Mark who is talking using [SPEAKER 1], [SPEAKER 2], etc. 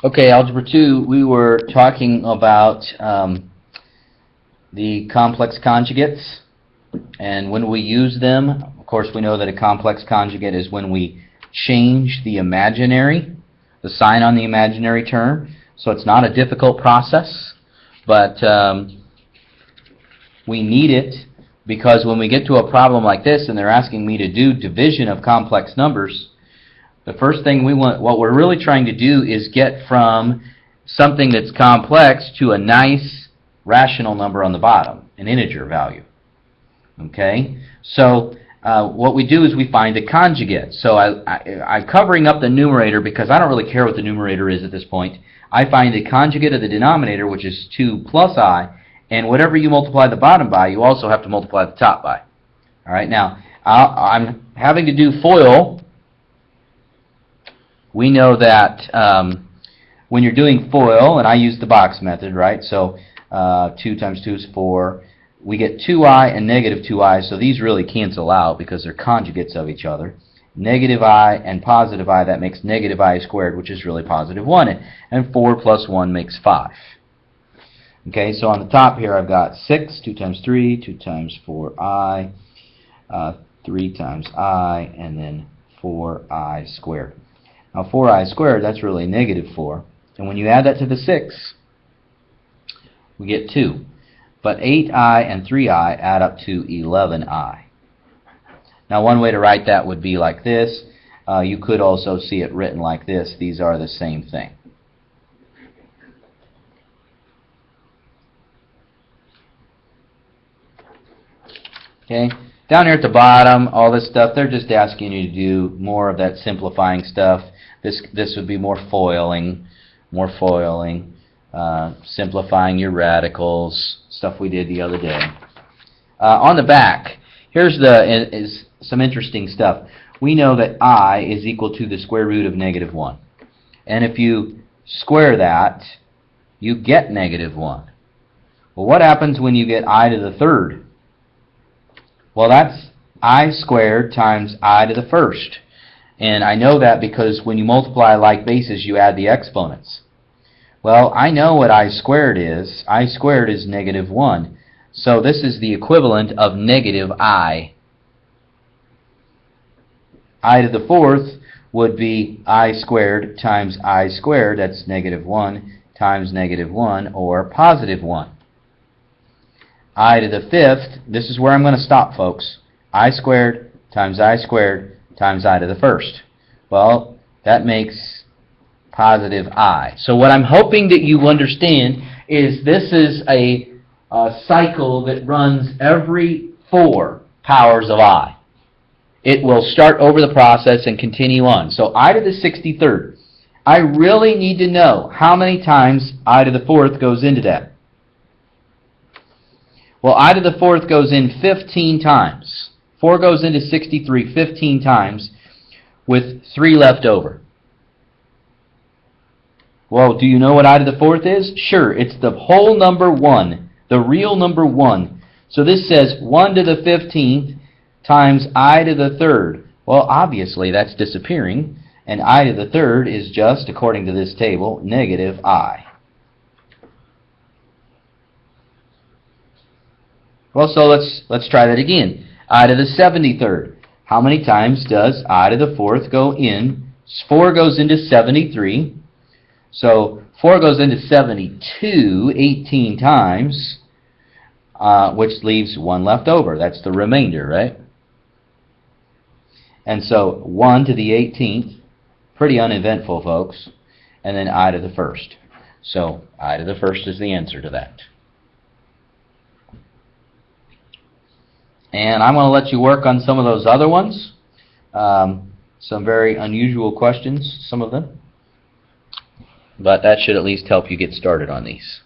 [SPEAKER 1] Okay, Algebra 2, we were talking about the complex conjugates, and when we use them, of course we know that a complex conjugate is when we change the sign on the imaginary term, so it's not a difficult process, but we need it because when we get to a problem like this and they're asking me to do division of complex numbers, the first thing what we're really trying to do is get from something that's complex to a nice rational number on the bottom, an integer value. Okay? So what we do is we find a conjugate. So I'm covering up the numerator because I don't really care what the numerator is at this point. I find a conjugate of the denominator, which is 2 plus I, and whatever you multiply the bottom by, you also have to multiply the top by. All right? Now, I'm having to do FOIL. We know that when you're doing FOIL, and I use the box method, right? So 2 times 2 is 4. We get 2i and negative 2i, so these really cancel out because they're conjugates of each other. Negative I and positive I, that makes negative I squared, which is really positive 1. And 4 plus 1 makes 5. Okay, so on the top here I've got 6, 2 times 3, 2 times 4i, 3 times I, and then 4i squared. Now 4i squared, that's really negative 4. And when you add that to the 6, we get 2. But 8i and 3i add up to 11i. Now one way to write that would be like this. You could also see it written like this. These are the same thing. Okay, down here at the bottom, all this stuff, they're just asking you to do more of that simplifying stuff. This would be more foiling, simplifying your radicals, stuff we did the other day. On the back, here's some interesting stuff. We know that I is equal to the square root of negative 1. And if you square that, you get negative 1. Well, what happens when you get I to the third? Well, that's I squared times I to the first. And I know that because when you multiply like bases, you add the exponents. Well, I know what I squared is. I squared is negative 1. So this is the equivalent of negative I. I to the fourth would be I squared times I squared. That's negative 1 times negative 1, or positive 1. I to the fifth, this is where I'm going to stop, folks. I squared times I squared times I to the first. Well, that makes positive I. So what I'm hoping that you understand is this is a cycle that runs every 4 powers of I. It will start over the process and continue on. So I to the 63rd. I really need to know how many times I to the fourth goes into that. Well, I to the fourth goes in 15 times. 4 goes into 63 15 times with 3 left over. Well, do you know what I to the fourth is? Sure, it's the whole number 1, the real number 1. So this says 1 to the 15th times I to the third. Well, obviously that's disappearing, and I to the third is just, according to this table, negative I. Well, so let's try that again. I to the 73rd. How many times does I to the fourth go in? 4 goes into 73. So 4 goes into 72 18 times, which leaves 1 left over. That's the remainder, right? And so 1 to the 18th, pretty uneventful, folks. And then I to the first. So I to the first is the answer to that. And I'm going to let you work on some of those other ones. Some very unusual questions, some of them. But that should at least help you get started on these.